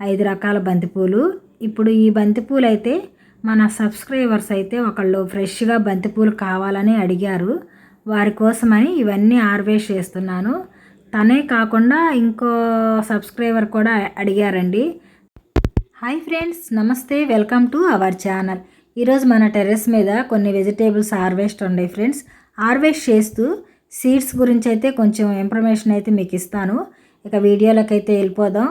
5 రకాల బంతిపూలు. ఇప్పుడు ఈ బంతిపూలు అయితే మన సబ్స్క్రైబర్స్ అయితే ఒకళ్ళు ఫ్రెష్గా బంతిపూలు కావాలని అడిగారు. వారి కోసమని ఇవన్నీ హార్వెస్ట్ చేస్తున్నాను. తనే కాకుండా ఇంకో సబ్స్క్రైబర్ కూడా అడిగారండి. హాయ్ ఫ్రెండ్స్, నమస్తే, వెల్కమ్ టు అవర్ ఛానల్. ఈరోజు మన టెర్రస్ మీద కొన్ని వెజిటేబుల్స్ హార్వెస్ట్ ఉన్నాయి ఫ్రెండ్స్. హార్వెస్ట్ చేస్తూ సీడ్స్ గురించి అయితే కొంచెం ఇన్ఫర్మేషన్ అయితే మీకు ఇస్తాను. ఇక వీడియోలోకి అయితే వెళ్ళిపోదాం.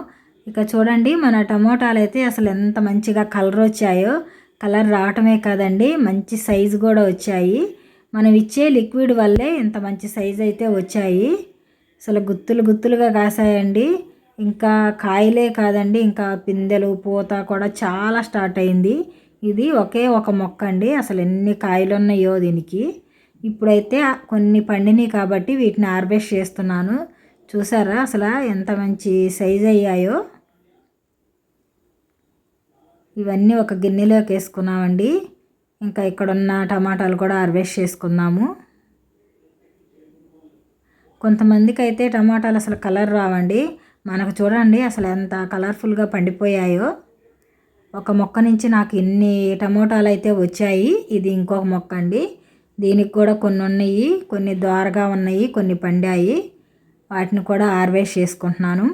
ఇక చూడండి, మన టమోటాలు అయితే అసలు ఎంత మంచిగా కలర్ వచ్చాయో. కలర్ రావటమే కాదండి, మంచి సైజు కూడా వచ్చాయి. మనం ఇచ్చే లిక్విడ్ వల్లే ఇంత మంచి సైజు అయితే వచ్చాయి. అసలు గుత్తులు గుత్తులుగా కాసాయండి. ఇంకా కాయలే కాదండి, ఇంకా పిందెలు పూత కూడా చాలా స్టార్ట్ అయింది. ఇది ఒకే ఒక మొక్క అండి, అసలు ఎన్ని కాయలు ఉన్నాయో దీనికి. ఇప్పుడైతే కొన్ని పండినాయి కాబట్టి వీటిని హార్వెస్ట్ చేస్తున్నాను. చూసారా అసలు ఎంత మంచి సైజు అయ్యాయో. ఇవన్నీ ఒక గిన్నెలోకి వేసుకున్నామండి. ఇంకా ఇక్కడున్న టమాటాలు కూడా హార్వెస్ట్ చేసుకుందాము. కొంతమందికి అయితే టమాటాలు అసలు కలర్ రావండి. మనకు చూడండి అసలు ఎంత కలర్ఫుల్గా పండిపోయాయో. ఒక మొక్క నుంచి నాకు ఇన్ని టమోటాలు అయితే వచ్చాయి. ఇది ఇంకొక మొక్క అండి. దీనికి కూడా కొన్ని ఉన్నాయి, కొన్ని దోరగా ఉన్నాయి, కొన్ని పండాయి. వాటిని కూడా హార్వెస్ట్ చేసుకుంటున్నాను.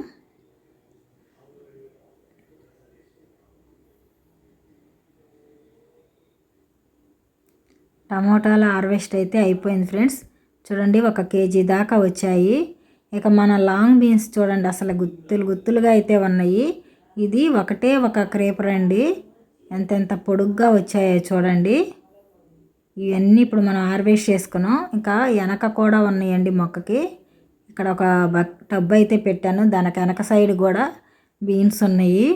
టమోటాల హార్వెస్ట్ అయితే అయిపోయింది ఫ్రెండ్స్. చూడండి, 1 కేజీ దాకా వచ్చాయి. ఇక మన లాంగ్ బీన్స్ చూడండి, అసలు గుత్తులు గుత్తులుగా అయితే ఉన్నాయి. ఇది ఒకటే ఒక క్రేపర్ అండి, ఎంతెంత పొడుగ్గా వచ్చాయో చూడండి. ఇవన్నీ ఇప్పుడు మనం హార్వెస్ట్ చేసుకున్నాం. ఇంకా వెనక కూడా ఉన్నాయండి మొక్కకి. ఇక్కడ ఒక టబ్ అయితే పెట్టాను, దానికి వెనక సైడ్ కూడా బీన్స్ ఉన్నాయి.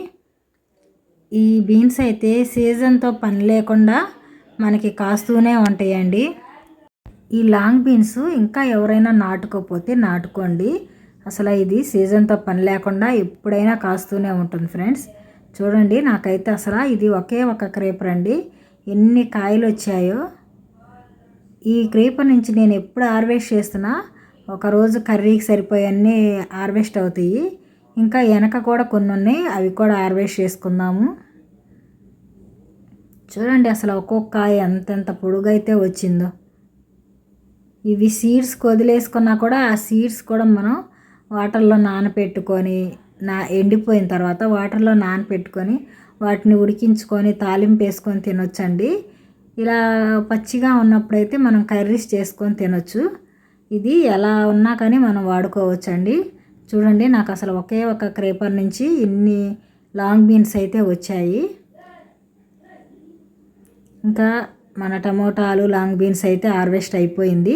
ఈ బీన్స్ అయితే సీజన్తో పని లేకుండా మనకి కాస్తూనే ఉంటాయండి. ఈ లాంగ్ బీన్స్ ఇంకా ఎవరైనా నాటుకోకపోతే నాటుకోండి. అసలు ఇది సీజన్తో పని లేకుండా ఎప్పుడైనా కాస్తూనే ఉంటుంది ఫ్రెండ్స్. చూడండి, నాకైతే అసలు ఇది ఒకే ఒక క్రేపర్ అండి, ఎన్ని కాయలు వచ్చాయో. ఈ క్రేపర్ నుంచి నేను ఎప్పుడు హార్వెస్ట్ చేస్తున్నా ఒకరోజు కర్రీకి సరిపోయన్నీ హార్వెస్ట్ అవుతాయి. ఇంకా వెనక కూడా కొన్ని ఉన్నాయి, అవి కూడా హార్వెస్ట్ చేసుకుందాము. చూడండి అసలు ఒక్కొక్క కాయ ఎంతెంత పొడుగైతే వచ్చిందో. ఇవి సీడ్స్ వదిలేసుకున్నా కూడా ఆ సీడ్స్ కూడా మనం వాటర్లో నానపెట్టుకొని ఎండిపోయిన తర్వాత వాటర్లో నానపెట్టుకొని వాటిని ఉడికించుకొని తాలింపు వేసుకొని తినొచ్చండి. ఇలా పచ్చిగా ఉన్నప్పుడైతే మనం కర్రీస్ చేసుకొని తినొచ్చు. ఇది ఎలా ఉన్నా కానీ మనం వాడుకోవచ్చండి. చూడండి, నాకు అసలు ఒకే ఒక క్రేపర్ నుంచి ఇన్ని లాంగ్ బీన్స్ అయితే వచ్చాయి. ఇంకా మన టమోటాలు లాంగ్ బీన్స్ అయితే హార్వెస్ట్ అయిపోయింది.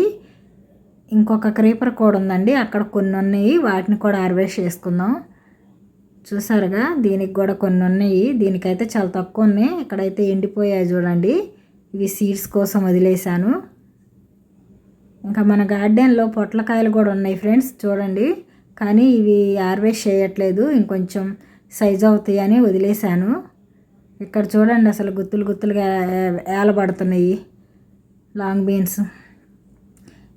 ఇంకొక క్రేపర్ కూడా ఉందండి, అక్కడ కొన్ని ఉన్నాయి, వాటిని కూడా హార్వెస్ట్ చేసుకుందాం. చూసారుగా, దీనికి కూడా కొన్ని ఉన్నాయి. దీనికైతే చాలా తక్కువ ఉన్నాయి, ఇక్కడైతే ఎండిపోయాయి చూడండి. ఇవి సీడ్స్ కోసం వదిలేశాను. ఇంకా మన గార్డెన్లో పొట్లకాయలు కూడా ఉన్నాయి ఫ్రెండ్స్, చూడండి. కానీ ఇవి హార్వెస్ట్ చేయట్లేదు, ఇంకొంచెం సైజ్ అవుతాయని వదిలేశాను. ఇక్కడ చూడండి అసలు గుత్తులు గుత్తులుగా ఏలబడుతున్నాయి లాంగ్ బీన్స్.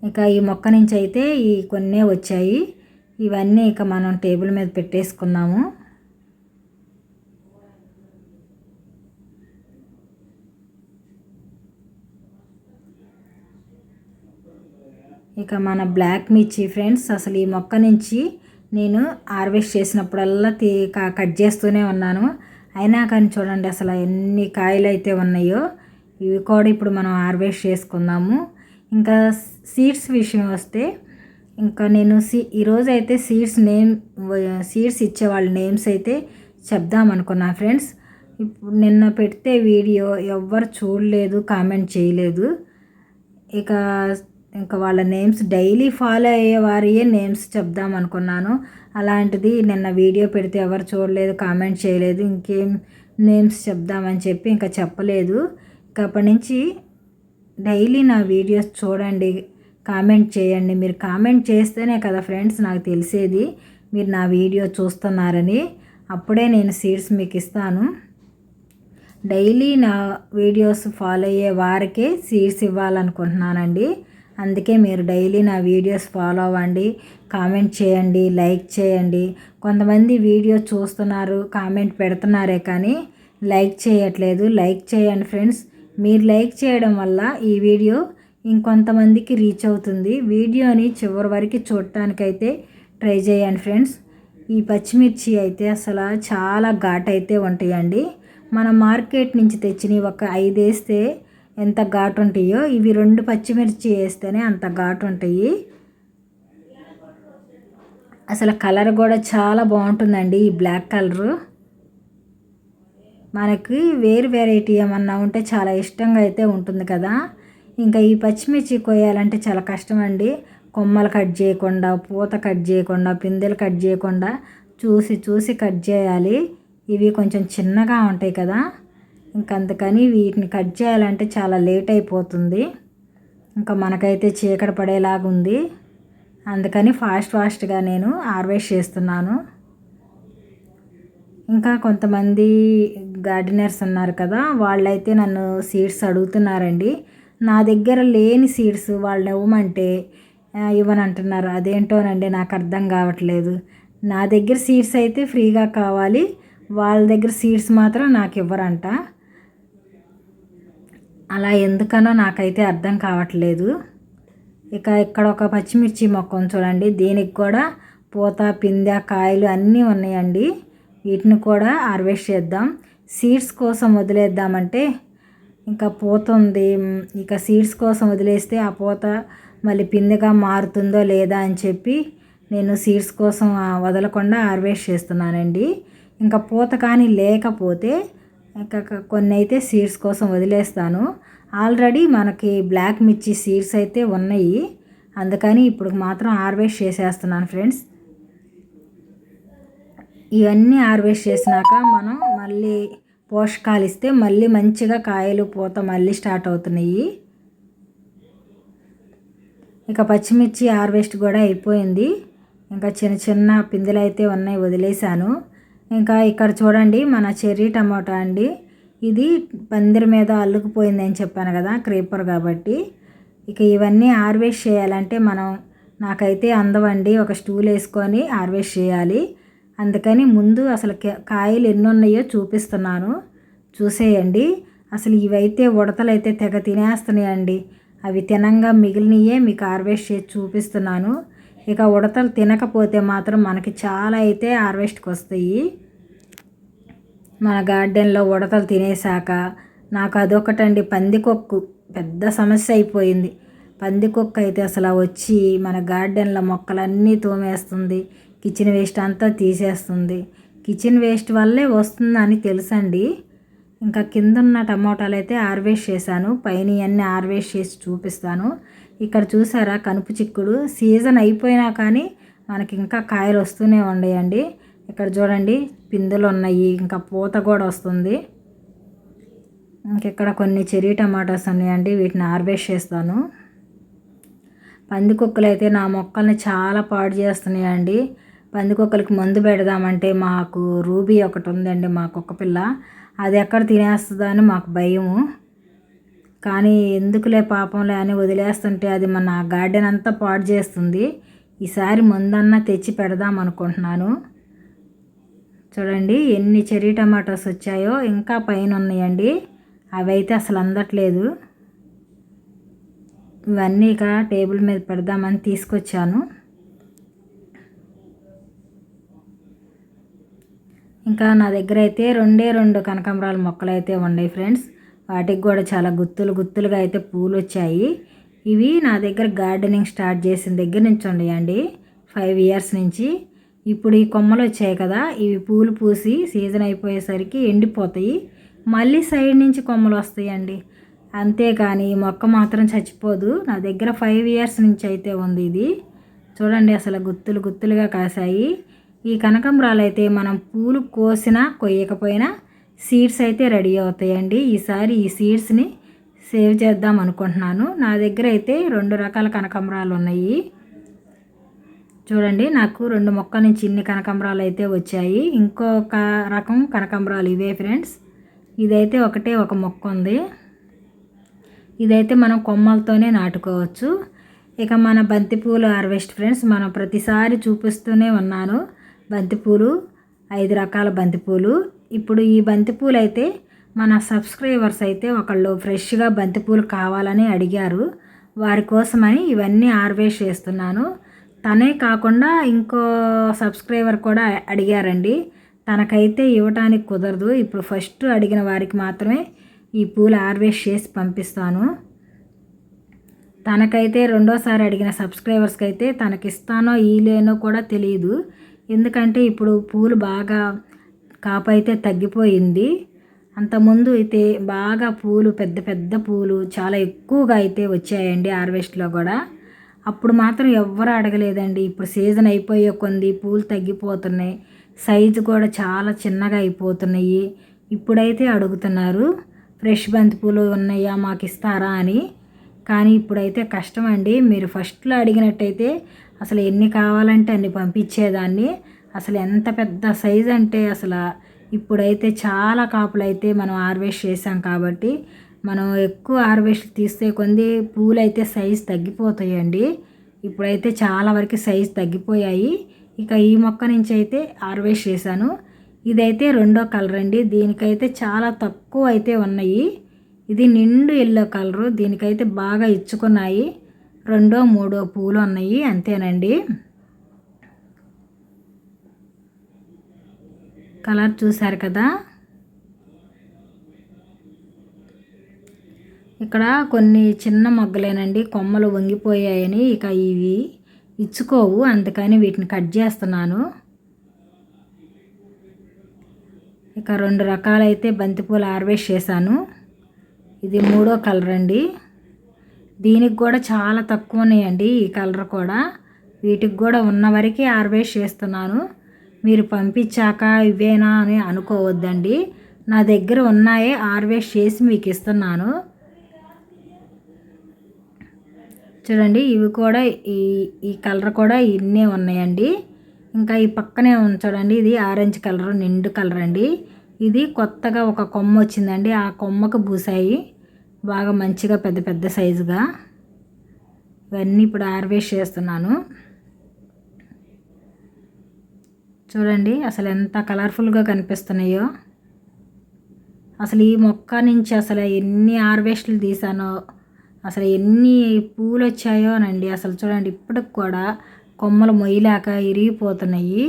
ఇక ఈ మొక్క నుంచి అయితే ఈ కొన్నే వచ్చాయి. ఇవన్నీ ఇక మనం టేబుల్ మీద పెట్టేసుకున్నాము. ఇక మన బ్లాక్ మిర్చి ఫ్రెండ్స్, అసలు ఈ మొక్క నుంచి నేను హార్వెస్ట్ చేసినప్పుడల్లా కట్ చేస్తూనే ఉన్నాను. అయినా కానీ చూడండి అసలు ఎన్ని కాయలు అయితే ఉన్నాయో. ఇవి కూడా ఇప్పుడు మనం హార్వెస్ట్ చేసుకుందాము. ఇంకా సీడ్స్ విషయం వస్తే, ఇంకా నేను ఈరోజు అయితే సీడ్స్ ఇచ్చేవాళ్ళ నేమ్స్ అయితే చెప్దామనుకున్నా ఫ్రెండ్స్. ఇప్పుడు నిన్న పెడితే వీడియో ఎవ్వరు చూడలేదు, కామెంట్ చేయలేదు. ఇంకా వాళ్ళ నేమ్స్ డైలీ ఫాలో అయ్యే వారియే నేమ్స్ చెప్దాం అనుకున్నాను. అలాంటిది నిన్న వీడియో పెడితే ఎవరు చూడలేదు, కామెంట్ చేయలేదు, ఇంకేం నేమ్స్ చెప్దామని చెప్పి ఇంకా చెప్పలేదు. ఇంకా అప్పటి నుంచి డైలీ నా వీడియోస్ చూడండి, కామెంట్ చేయండి. మీరు కామెంట్ చేస్తేనే కదా ఫ్రెండ్స్ నాకు తెలిసేది మీరు నా వీడియో చూస్తున్నారని. అప్పుడే నేను సీడ్స్ మీకు ఇస్తాను. డైలీ నా వీడియోస్ ఫాలో అయ్యే వారికే సీడ్స్ ఇవ్వాలనుకుంటున్నానండి. అందుకే మీరు డైలీ నా వీడియోస్ ఫాలో అవ్వండి, కామెంట్ చేయండి, లైక్ చేయండి. కొంతమంది వీడియో చూస్తున్నారు, కామెంట్ పెడుతున్నారే కానీ లైక్ చేయట్లేదు. లైక్ చేయండి ఫ్రెండ్స్. మీరు లైక్ చేయడం వల్ల ఈ వీడియో ఇంకొంతమందికి రీచ్ అవుతుంది. వీడియోని చివరి వరకు చూడటానికైతే ట్రై చేయండి ఫ్రెండ్స్. ఈ పచ్చిమిర్చి అయితే అసలు చాలా ఘాటు అయితే ఉంటాయండి. మన మార్కెట్ నుంచి తెచ్చినవి ఒక 5 వేస్తే ఎంత ఘాటు ఉంటాయో ఇవి 2 పచ్చిమిర్చి వేస్తేనే అంత ఘాటు ఉంటాయి. అసలు కలర్ కూడా చాలా బాగుంటుందండి. ఈ బ్లాక్ కలరు మనకి వేరు వెరైటీ ఏమన్నా ఉంటే చాలా ఇష్టంగా అయితే ఉంటుంది కదా. ఇంకా ఈ పచ్చిమిర్చి కొయ్యాలంటే చాలా కష్టం అండి. కొమ్మలు కట్ చేయకుండా, పూత కట్ చేయకుండా, పిందెలు కట్ చేయకుండా చూసి చూసి కట్ చేయాలి. ఇవి కొంచెం చిన్నగా ఉంటాయి కదా, అందుకని వీటిని కట్ చేయాలంటే చాలా లేట్ అయిపోతుంది. ఇంకా మనకైతే చీకటి పడేలాగా ఉంది. అందుకని ఫాస్ట్గా నేను హార్వెస్ట్ చేస్తున్నాను. ఇంకా కొంతమంది గార్డెనర్స్ ఉన్నారు కదా, వాళ్ళైతే నన్ను సీడ్స్ అడుగుతున్నారండి. నా దగ్గర లేని సీడ్స్ వాళ్ళని ఇవ్వమంటే ఇవ్వనంటున్నారు. అదేంటోనండి నాకు అర్థం కావట్లేదు. నా దగ్గర సీడ్స్ అయితే ఫ్రీగా కావాలి, వాళ్ళ దగ్గర సీడ్స్ మాత్రం నాకు ఇవ్వరంట. అలా ఎందుకనో నాకైతే అర్థం కావట్లేదు. ఇక ఇక్కడ ఒక పచ్చిమిర్చి మొక్క చూడండి, దీనికి కూడా పూత, పిందె, కాయలు అన్నీ ఉన్నాయండి. వీటిని కూడా హార్వెస్ట్ చేద్దాం. సీడ్స్ కోసం వదిలేద్దామంటే ఇంకా పూత ఉంది. ఇక సీడ్స్ కోసం వదిలేస్తే ఆ పూత మళ్ళీ పిందెగా మారుతుందో లేదా అని చెప్పి నేను సీడ్స్ కోసం వదలకుండా హార్వెస్ట్ చేస్తున్నానండి. ఇంకా పూత కానీ లేకపోతే ఇంకా కొన్ని అయితే సీడ్స్ కోసం వదిలేస్తాను. ఆల్రెడీ మనకి బ్లాక్ మిర్చి సీడ్స్ అయితే ఉన్నాయి, అందుకని ఇప్పుడు మాత్రం హార్వెస్ట్ చేసేస్తున్నాను ఫ్రెండ్స్. ఇవన్నీ హార్వెస్ట్ చేసినాక మనం మళ్ళీ పోషకాలు ఇస్తే మళ్ళీ మంచిగా కాయలు, పూత మళ్ళీ స్టార్ట్ అవుతున్నాయి. ఇక పచ్చిమిర్చి హార్వెస్ట్ కూడా అయిపోయింది. ఇంకా చిన్న చిన్న పిందెలు అయితే ఉన్నాయి, వదిలేశాను. ఇంకా ఇక్కడ చూడండి మన చెర్రీ టమాటా అండి. ఇది పందిరి మీద అల్లుకుపోయిందని చెప్పాను కదా, క్రీపర్ కాబట్టి. ఇక ఇవన్నీ హార్వెస్ట్ చేయాలంటే నాకైతే అందవండి. ఒక స్టూల్ వేసుకొని హార్వెస్ట్ చేయాలి. అందుకని ముందు అసలు కాయలు ఎన్ని ఉన్నాయో చూపిస్తున్నాను, చూసేయండి. అసలు ఇవైతే ఉడతలు అయితే తెగ తినేస్తున్నాయండి. అవి తినంగా మిగిలినయే మీకు హార్వెస్ట్ చేసి చూపిస్తున్నాను. ఇక ఉడతలు తినకపోతే మాత్రం మనకి చాలా అయితే హార్వెస్ట్కి వస్తాయి. మన గార్డెన్లో ఉడతలు తినేసాక నాకు అదొకటండి, పందికొక్కు పెద్ద సమస్య అయిపోయింది. పందికొక్క అయితే అసలు వచ్చి మన గార్డెన్లో మొక్కలన్నీ తోమేస్తుంది, కిచెన్ వేస్ట్ అంతా తీసేస్తుంది. కిచెన్ వేస్ట్ వల్లే వస్తుందని తెలుసండి. ఇంకా కింద ఉన్న టమోటాలు అయితే హార్వెస్ట్ చేశాను, పైన అన్నీ హార్వెస్ట్ చేసి చూపిస్తాను. ఇక్కడ చూసారా కనుపు చిక్కుడు, సీజన్ అయిపోయినా కానీ మనకి ఇంకా కాయలు వస్తూనే ఉన్నాయండి. ఇక్కడ చూడండి పిందెలు ఉన్నాయి, ఇంకా పూత కూడా వస్తుంది. ఇంకెక్కడ కొన్ని చెర్రీ టమాటాస్ ఉన్నాయండి, వీటిని హార్వెస్ట్ చేస్తాను. పందికొక్కులు అయితే నా మొక్కల్ని చాలా పాడు చేస్తున్నాయండి. పందికొక్కలకి మందు పెడదామంటే మాకు రూబీ ఒకటి ఉందండి, మా కుక్క పిల్ల, అది ఎక్కడ తినేస్తుందో అని మాకు భయము. కానీ ఎందుకులే పాపంలే అని వదిలేస్తుంటే అది మన గార్డెన్ అంతా పాడు చేస్తుంది. ఈసారి మందన్నా తెచ్చి పెడదాం అనుకుంటున్నాను. చూడండి ఎన్ని చెర్రీ టమాటోస్ వచ్చాయో, ఇంకా పైన ఉన్నాయండి. అవి అయితే అసలు అందట్లేదు. ఇవన్నీ ఇక టేబుల్ మీద పెడదామని తీసుకొచ్చాను. ఇంకా నా దగ్గర అయితే 2 కనకాంబరాల మొక్కలు అయితే ఉన్నాయి ఫ్రెండ్స్. వాటికి కూడా చాలా గుత్తులుగా అయితే పూలు వచ్చాయి. ఇవి నా దగ్గర గార్డెనింగ్ స్టార్ట్ చేసిన దగ్గర నుంచి ఉన్నాయండి, 5 years నుంచి. ఇప్పుడు ఈ కొమ్మలు వచ్చాయి కదా, ఇవి పూలు పూసి సీజన్ అయిపోయేసరికి ఎండిపోతాయి, మళ్ళీ సైడ్ నుంచి కొమ్మలు వస్తాయండి. అంతేకాని ఈ మొక్క మాత్రం చచ్చిపోదు. నా దగ్గర 5 years నుంచి అయితే ఉంది ఇది. చూడండి అసలు గుత్తులుగా కాసాయి. ఈ కనకాంబరాలు అయితే మనం పూలు కోసినా కొయ్యకపోయినా సీడ్స్ అయితే రెడీ అవుతాయండి. ఈసారి ఈ సీడ్స్ని సేవ్ చేద్దాం అనుకుంటున్నాను. నా దగ్గర అయితే 2 రకాల కనకాంబరాలు ఉన్నాయి. చూడండి నాకు 2 మొక్కల నుంచి ఇన్ని కనకాంబరాలు అయితే వచ్చాయి. ఇంకొక రకం కనకాంబరాలు ఇవే ఫ్రెండ్స్. ఇదైతే ఒక మొక్క ఉంది. ఇదైతే మనం కొమ్మలతోనే నాటుకోవచ్చు. ఇక మన బంతిపూలు హార్వెస్ట్ ఫ్రెండ్స్, మనం ప్రతిసారి చూపిస్తూనే ఉన్నాను బంతిపూలు, 5 రకాల బంతిపూలు. ఇప్పుడు ఈ బంతిపూలు అయితే మన సబ్స్క్రైబర్స్ అయితే ఒకళ్ళు ఫ్రెష్గా బంతిపూలు కావాలని అడిగారు. వారి కోసమని ఇవన్నీ హార్వెస్ట్ చేస్తున్నాను. తనే కాకుండా ఇంకో సబ్స్క్రైబర్ కూడా అడిగారండి. తనకైతే ఇవ్వటానికి కుదరదు. ఇప్పుడు ఫస్ట్ అడిగిన వారికి మాత్రమే ఈ పూలు హార్వెస్ట్ చేసి పంపిస్తాను. తనకైతే రెండోసారి అడిగిన సబ్స్క్రైబర్స్కి అయితే తనకిస్తానో ఈలేనో కూడా తెలియదు. ఎందుకంటే ఇప్పుడు పూలు బాగా కాపు అయితే తగ్గిపోయింది. అంతకుముందు అయితే బాగా పూలు, పెద్ద పెద్ద పూలు చాలా ఎక్కువగా అయితే వచ్చాయండి హార్వెస్ట్లో కూడా. అప్పుడు మాత్రం ఎవ్వరు అడగలేదండి. ఇప్పుడు సీజన్ అయిపోయే కొంది పూలు తగ్గిపోతున్నాయి, సైజు కూడా చాలా చిన్నగా అయిపోతున్నాయి. ఇప్పుడైతే అడుగుతున్నారు, ఫ్రెష్ బంతిపూలు ఉన్నాయా మాకు ఇస్తారా అని. కానీ ఇప్పుడైతే కష్టం అండి. మీరు ఫస్ట్లో అడిగినట్టయితే అసలు ఎన్ని కావాలంటే అన్ని పంపించేదాన్ని. అసలు ఎంత పెద్ద సైజు అంటే అసలు ఇప్పుడైతే చాలా కాపులు అయితే మనం హార్వెస్ట్ చేసాం కాబట్టి మనం ఎక్కువ హార్వెస్ట్ తీస్తే కొంది పూలు అయితే సైజు తగ్గిపోతాయండి. ఇప్పుడైతే చాలా వరకు సైజు తగ్గిపోయాయి. ఇక ఈ మొక్క నుంచి అయితే హార్వెస్ట్ చేశాను. ఇదైతే రెండో కలర్ అండి. దీనికైతే చాలా తక్కువ అయితే ఉన్నాయి. ఇది నిండు ఎల్లో కలరు. దీనికైతే బాగా ఇచ్చుకున్నాయి. 2, 3 పూలు ఉన్నాయి అంతేనండి. కలర్ చూసారు కదా. ఇక్కడ కొన్ని చిన్న మొగ్గలేనండి, కొమ్మలు వంగిపోయాయని ఇక ఇవి ఇచ్చుకోవు, అందుకని వీటిని కట్ చేస్తున్నాను. ఇక 2 రకాలైతే బంతిపూలు హార్వెస్ట్ చేశాను. ఇది 3వ కలర్ అండి. దీనికి కూడా చాలా తక్కువ ఉన్నాయండి ఈ కలర్ కూడా. వీటికి కూడా ఉన్న వరకే హార్వెస్ట్ చేస్తున్నాను. మీరు పంపించాక ఇవేనా అని అనుకోవద్దండి. నా దగ్గర ఉన్నాయే హార్వెస్ట్ చేసి మీకు ఇస్తున్నాను. చూడండి, ఇవి కూడా ఈ కలర్ కూడా ఇన్నే ఉన్నాయండి. ఇంకా ఈ పక్కనే చూడండి, ఇది ఆరెంజ్ కలర్, నిండు కలర్ అండి. ఇది కొత్తగా ఒక కొమ్మ వచ్చిందండి. ఆ కొమ్మకు పూసాయి బాగా మంచిగా పెద్ద పెద్ద సైజుగా. ఇవన్నీ ఇప్పుడు హార్వెస్ట్ చేస్తున్నాను. చూడండి అసలు ఎంత కలర్ఫుల్గా కనిపిస్తున్నాయో. అసలు ఈ మొక్క నుంచి అసలు ఎన్ని హార్వెస్ట్లు తీసానో, అసలు ఎన్ని పూలు వచ్చాయో అనండి. అసలు చూడండి, ఇప్పటికి కూడా కొమ్మలు మొయ్యలేక ఇరిగిపోతున్నాయి.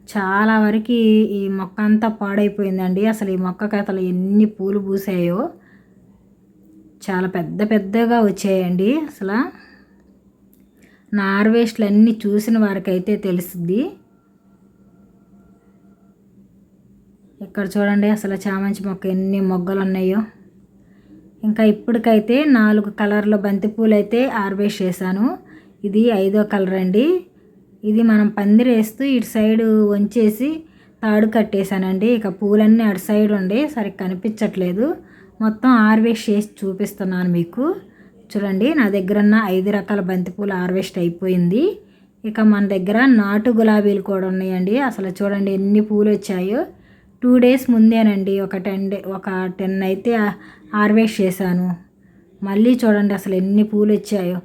చాలా వరకు ఈ మొక్క అంతా పాడైపోయిందండి. అసలు ఈ మొక్కకి అసలు ఎన్ని పూలు పూసాయో, చాలా పెద్ద పెద్దగా వచ్చాయండి. అసలు నా హార్వెస్ట్లు అన్నీ చూసిన వారికైతే తెలుస్తుంది. ఇక్కడ చూడండి అసలు చామంతి మొక్క ఎన్ని మొగ్గలు ఉన్నాయో. ఇంకా ఇప్పటికైతే 4 కలర్ల బంతిపూలు అయితే హార్వెస్ట్ చేశాను. ఇది 5వ కలర్ అండి. ఇది మనం పందిరేస్తూ ఇటు సైడు వంచేసి తాడు కట్టేశానండి. ఇక పూలన్నీ అటు సైడ్ ఉండి సరిగ్గా కనిపించట్లేదు. మొత్తం హార్వెస్ట్ చేసి చూపిస్తున్నాను మీకు. చూడండి, నా దగ్గర ఉన్న 5 రకాల బంతిపూలు హార్వెస్ట్ అయిపోయింది. ఇక మన దగ్గర నాటు గులాబీలు కూడా ఉన్నాయండి. అసలు చూడండి ఎన్ని పూలు వచ్చాయో. 2 డేస్ ముందేనండి ఒక 10 అయితే హార్వెస్ట్ చేశాను. మళ్ళీ చూడండి అసలు ఎన్ని పూలు వచ్చాయో.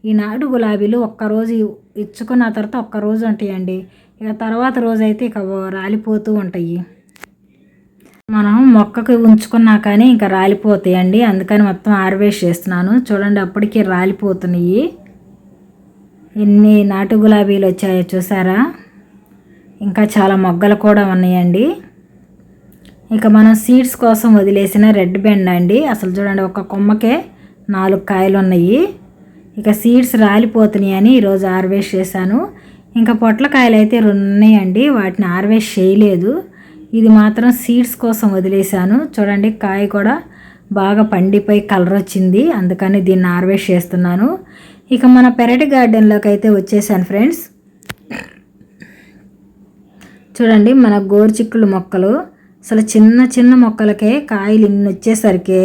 ఈ నాటు గులాబీలు ఒక్కరోజు ఇచ్చుకున్న తర్వాత ఒక్కరోజు ఉంటాయండి. ఇక తర్వాత రోజు అయితే ఇక రాలిపోతూ ఉంటాయి. మనం మొక్కకు ఉంచుకున్నా కానీ ఇంకా రాలిపోతాయండి. అందుకని మొత్తం హార్వెస్ట్ చేస్తున్నాను. చూడండి అప్పటికి రాలిపోతున్నాయి. ఎన్ని నాటు గులాబీలు వచ్చాయో చూసారా. ఇంకా చాలా మొగ్గలు కూడా ఉన్నాయండి. ఇక మనం సీడ్స్ కోసం వదిలేసిన రెడ్ బెండ్ అండి. అసలు చూడండి ఒక కొమ్మకే 4 కాయలు ఉన్నాయి. ఇక సీడ్స్ రాలిపోతున్నాయి అని ఈరోజు హార్వెస్ట్ చేశాను. ఇంకా పొట్లకాయలు అయితే 2 ఉన్నాయండి. వాటిని హార్వెస్ట్ చేయలేదు. ఇది మాత్రం సీడ్స్ కోసం వదిలేశాను. చూడండి కాయ కూడా బాగా పండిపోయి కలర్ వచ్చింది. అందుకని దీన్ని హార్వెస్ట్ చేస్తున్నాను. ఇక మన పెరటి గార్డెన్లోకి అయితే వచ్చేసాను ఫ్రెండ్స్. చూడండి మన గోరుచిక్కుడు మొక్కలు అసలు చిన్న చిన్న మొక్కలకే కాయలు ఇన్ని వచ్చేసరికి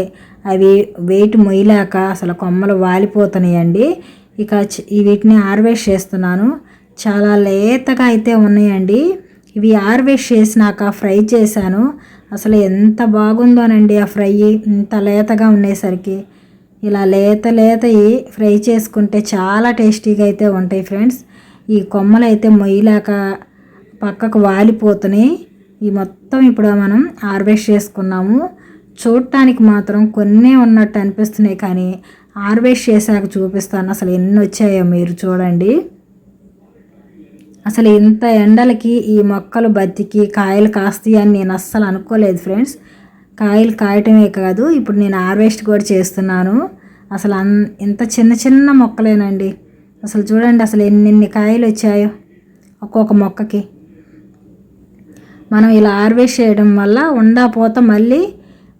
అవి వెయిట్ మొయ్యలేక అసలు కొమ్మలు వాలిపోతున్నాయండి. ఇక వీటిని హార్వెస్ట్ చేస్తున్నాను. చాలా లేతగా అయితే ఉన్నాయండి. ఇవి హార్వెస్ట్ చేసినాక ఫ్రై చేశాను. అసలు ఎంత బాగుందోనండి ఆ ఫ్రై, ఇంత లేతగా ఉండేసరికి. ఇలా లేతయి ఫ్రై చేసుకుంటే చాలా టేస్టీగా అయితే ఉంటాయి ఫ్రెండ్స్. ఈ కొమ్మలు అయితే మొయ్యలాక పక్కకు వాలిపోతున్నాయి. ఈ మొత్తం ఇప్పుడు మనం హార్వెస్ట్ చేసుకున్నాము. చూడటానికి మాత్రం కొన్నే ఉన్నట్టు అనిపిస్తున్నాయి, కానీ హార్వెస్ట్ చేశాక చూపిస్తాను అసలు ఎన్ని వచ్చాయో మీరు చూడండి. అసలు ఇంత ఎండలకి ఈ మొక్కలు బతికి కాయలు కాస్తాయి అని నేను అస్సలు అనుకోలేదు ఫ్రెండ్స్. కాయలు కాయటమే కాదు, ఇప్పుడు నేను హార్వెస్ట్ కూడా చేస్తున్నాను. అసలు ఇంత చిన్న మొక్కలేనండి. అసలు చూడండి అసలు ఎన్ని కాయలు వచ్చాయో ఒక్కొక్క మొక్కకి. మనం ఇలా హార్వెస్ట్ చేయడం వల్ల ఉండాపోత మళ్ళీ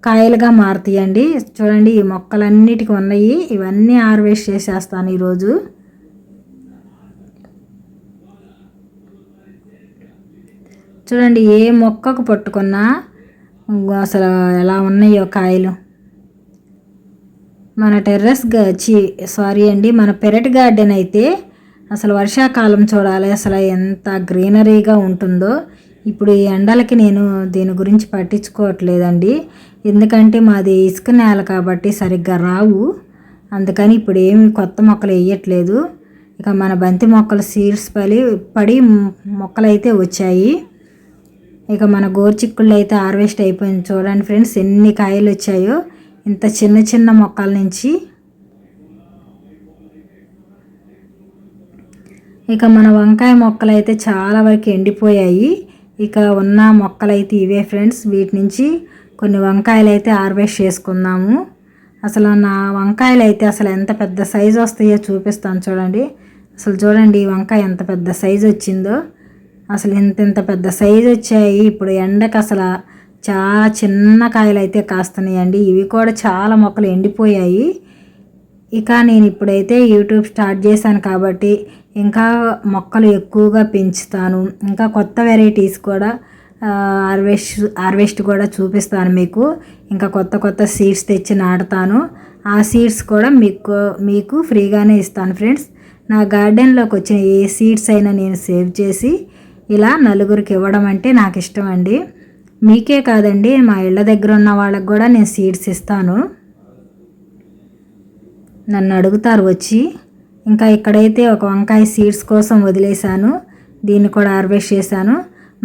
కాయలుగా మారుతాయండి. చూడండి ఈ మొక్కలన్నిటికీ ఉన్నాయి. ఇవన్నీ హార్వెస్ట్ చేసేస్తాను ఈరోజు. చూడండి ఏ మొక్కకు పట్టుకున్నా అసలు ఎలా ఉన్నాయో కాయలు. మన మన పెరటి గార్డెన్ అయితే అసలు వర్షాకాలం చూడాలి అసలు ఎంత గ్రీనరీగా ఉంటుందో. ఇప్పుడు ఈ ఎండలకి నేను దీని గురించి పట్టించుకోవట్లేదండి, ఎందుకంటే మాది ఇసుక నేల కాబట్టి సరిగ్గా రావు. అందుకని ఇప్పుడు ఏమి కొత్త మొక్కలు వేయట్లేదు. ఇక మన బంతి మొక్కలు సీడ్స్ పడి మొక్కలైతే వచ్చాయి. ఇక మన గోరుచిక్కుళ్ళు అయితే హార్వెస్ట్ అయిపోయింది. చూడండి ఫ్రెండ్స్ ఎన్ని కాయలు వచ్చాయో ఇంత చిన్న మొక్కల నుంచి. ఇక మన వంకాయ మొక్కలు అయితే చాలా వరకు ఎండిపోయాయి. ఇక ఉన్న మొక్కలైతే ఇవే ఫ్రెండ్స్. వీటి నుంచి కొన్ని వంకాయలు అయితే హార్వెస్ట్ చేసుకుందాము. అసలు నా వంకాయలు అయితే అసలు ఎంత పెద్ద సైజు వస్తాయో చూపిస్తాను చూడండి. అసలు చూడండి ఈ వంకాయ ఎంత పెద్ద సైజు వచ్చిందో. అసలు ఇంత పెద్ద సైజు వచ్చాయి. ఇప్పుడు ఎండకు అసలు చాలా చిన్న కాయలు అయితే కాస్తున్నాయండి. ఇవి కూడా చాలా మొక్కలు ఎండిపోయాయి. ఇక నేను ఇప్పుడైతే యూట్యూబ్ స్టార్ట్ చేశాను కాబట్టి ఇంకా మొక్కలు ఎక్కువగా పెంచుతాను. ఇంకా కొత్త వెరైటీస్ కూడా హార్వెస్ట్ కూడా చూపిస్తాను మీకు. ఇంకా కొత్త సీడ్స్ తెచ్చి నాటుతాను. ఆ సీడ్స్ కూడా మీకు ఫ్రీగానే ఇస్తాను ఫ్రెండ్స్. నా గార్డెన్లోకి వచ్చిన ఏ సీడ్స్ అయినా నేను సేవ్ చేసి ఇలా నలుగురికి ఇవ్వడం అంటే నాకు ఇష్టం అండి. మీకే కాదండి, మా ఇళ్ళ దగ్గర ఉన్న వాళ్ళకి కూడా నేను సీడ్స్ ఇస్తాను. నన్ను అడుగుతారు వచ్చి. ఇంకా ఇక్కడైతే ఒక వంకాయ సీడ్స్ కోసం వదిలేశాను, దీన్ని కూడా హార్వెస్ట్ చేశాను.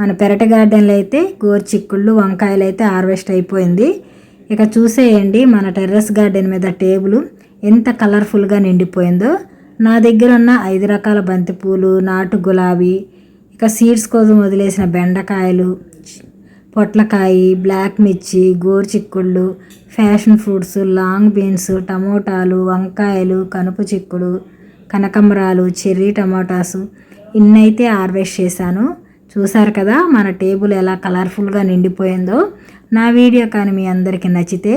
మన పెరటి గార్డెన్లో అయితే గోరుచిక్కుళ్ళు వంకాయలు అయితే హార్వెస్ట్ అయిపోయింది. ఇక చూసేయండి మన టెర్రస్ గార్డెన్ మీద టేబుల్ ఎంత కలర్ఫుల్గా నిండిపోయిందో. నా దగ్గర ఉన్న 5 రకాల బంతిపూలు, నాటు గులాబీ, ఇక సీడ్స్ కోసం వదిలేసిన బెండకాయలు, పొట్లకాయ, బ్లాక్ మిర్చి, గోరుచిక్కుళ్ళు, ఫ్యాషన్ ఫ్రూట్స్, లాంగ్ బీన్స్, టమోటాలు, వంకాయలు, కనుపు చిక్కుడు, కనకంబరాలు, చెర్రీ టమాటాసు ఇన్నైతే హార్వెస్ట్ చేశాను. చూసారు కదా మన టేబుల్ ఎలా కలర్ఫుల్గా నిండిపోయిందో. నా వీడియో కానీ మీ అందరికీ నచ్చితే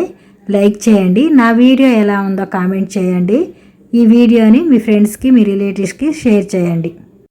లైక్ చేయండి. నా వీడియో ఎలా ఉందో కామెంట్ చేయండి. ఈ వీడియోని మీ ఫ్రెండ్స్కి మీ రిలేటివ్స్కి షేర్ చేయండి.